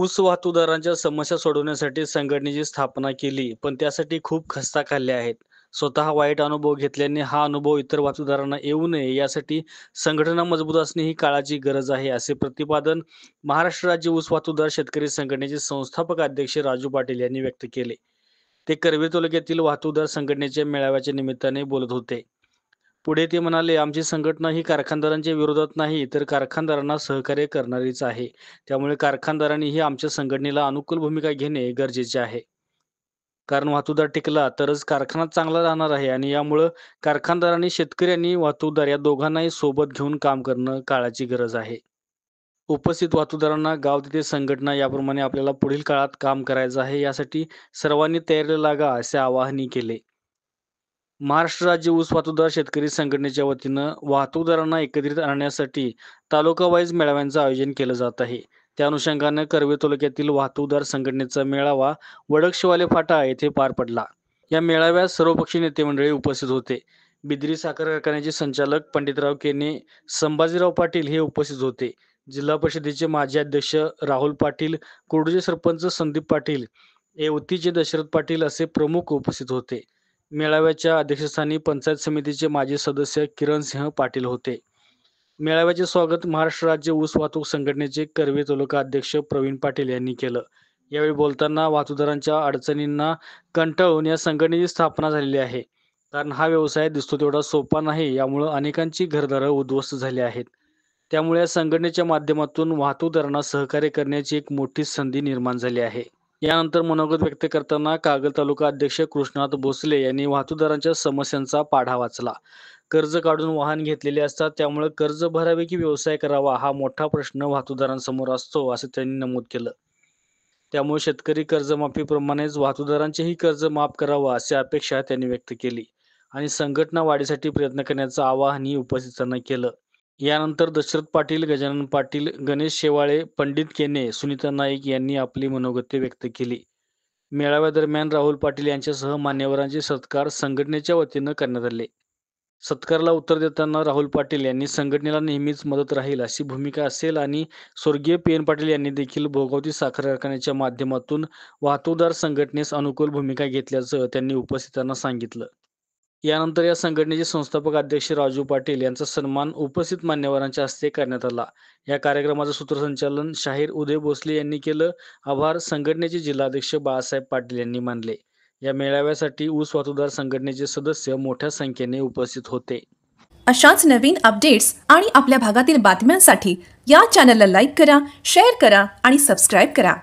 ऊस वाहतूकदारांच्या समस्या सोडवण्यासाठी संघटनेची स्थापना केली, पण त्यासाठी खूप खस्ता खाल्ल्या आहेत. स्वतः वाईट अनुभव घेतल्याने हा अनुभव इतर वाहतूकदारांना येऊ नये यासाठी संघटना मजबूत असणे ही काळाची गरज आहे, असे प्रतिपादन महाराष्ट्र राज्य ऊस वाहतूकदार शेतकरी संघटनेचे संस्थापक अध्यक्ष राजू पाटील यांनी व्यक्त केले. ते करवीर तालुक्यातील वाहतूकदार संघटनेच्या मेळाव्याच्या निमित्ताने बोलत होते. पुढे ते म्हणाले, आमची संघटना ही कारखानदारांच्या विरोधात नाही, तर कारखानदारांना सहकार्य करणारीच आहे. त्यामुळे कारखानदारांनीही आमच्या संघटनेला अनुकूल भूमिका घेणे गरजेचे आहे. कारण वाहतूकदार टिकला तरच कारखाना चांगला राहणार आहे आणि यामुळं कारखानदार शेतकरी आणि वाहतूकदार या दोघांनाही सोबत घेऊन काम करणं काळाची गरज आहे. उपस्थित वाहतूकदारांना गाव तिथे संघटना याप्रमाणे आपल्याला पुढील काळात काम करायचं आहे. यासाठी सर्वांनी तयारीला लागा, असे आवाहनही केले. महाराष्ट्र राज्य ऊस वाहतूकदार शेतकरी संघटनेच्या वतीनं वाहतूकदारांना एकत्रित आणण्यासाठी तालुका वाईज मेळाव्यांचं आयोजन केलं जात आहे. त्या अनुषंगानं करवीर तालुक्यातील वाहतूकदार संघटनेचा मेळावा वडकशिवाले फाटा येथे पार पडला. या मेळाव्यात सर्वपक्षीय नेते मंडळी उपस्थित होते. बिद्री साखर कारखान्याचे संचालक पंडितराव केने, संभाजीराव पाटील हे उपस्थित होते. जिल्हा परिषदेचे माजी अध्यक्ष राहुल पाटील, कुर्डूचे सरपंच संदीप पाटील, येवतीचे दशरथ पाटील असे प्रमुख उपस्थित होते. मेळाव्याच्या अध्यक्षस्थानी पंचायत समितीचे माजी सदस्य किरणसिंह पाटील होते. मेळाव्याचे स्वागत महाराष्ट्र राज्य ऊस वाहतूक संघटनेचे करवीर तालुका अध्यक्ष प्रवीण पाटील यांनी केलं. यावेळी बोलताना वाहतूकदारांच्या अडचणींना कंटाळून या संघटनेची स्थापना झालेली आहे. कारण हा व्यवसाय दिसतो तेवढा सोपा नाही. यामुळं अनेकांची घरदारं उद्ध्वस्त झाली आहेत. त्यामुळे या संघटनेच्या माध्यमातून वाहतूकदारांना सहकार्य करण्याची एक मोठी संधी निर्माण झाली आहे. यानंतर मनोगत व्यक्त करताना कागल तालुका अध्यक्ष कृष्णनाथ भोसले यांनी वाहतूकदारांच्या समस्यांचा पाढा वाचला. कर्ज काढून वाहन घेतलेले असतात, त्यामुळे कर्ज भरावे की व्यवसाय करावा हा मोठा प्रश्न वाहतूकदारांसमोर असतो, असं त्यांनी नमूद केलं. त्यामुळे शेतकरी कर्जमाफीप्रमाणेच वाहतूकदारांचेही कर्ज माफ करावं अशी अपेक्षा त्यांनी व्यक्त केली आणि संघटना वाढीसाठी प्रयत्न करण्याचं आवाहनही उपस्थितांना केलं. यानंतर दशरथ पाटील, गजानन पाटील, गणेश शेवाळे, पंडित केने, सुनीता नाईक यांनी आपली मनोगते व्यक्त केली. मेळाव्यादरम्यान राहुल पाटील यांच्यासह मान्यवरांचे सत्कार संघटनेच्या वतीनं करण्यात आले. सत्काराला उत्तर देताना राहुल पाटील यांनी संघटनेला नेहमीच मदत राहील अशी भूमिका असेल आणि स्वर्गीय पी.एन. पाटील यांनी देखील भोगावती साखर कारखान्याच्या माध्यमातून वाहतूकदार संघटनेस अनुकूल भूमिका घेतल्याचं त्यांनी उपस्थितांना सांगितलं. यानंतर या संघटनेचे संस्थापक अध्यक्ष राजू पाटील यांचा सन्मान उपस्थित मान्यवरांच्या हस्ते करण्यात आला. या कार्यक्रमाचं सूत्रसंचालन शाहीर उदय भोसले यांनी केलं. आभार संघटनेचे जिल्हाध्यक्ष बाळासाहेब पाटील यांनी मानले. या मेळाव्यासाठी ऊस वाहतूकदार संघटनेचे सदस्य मोठ्या संख्येने उपस्थित होते. अशाच नवीन अपडेट्स आणि आपल्या भागातील बातम्यांसाठी या चॅनलला लाईक करा, शेअर करा आणि सबस्क्राईब करा.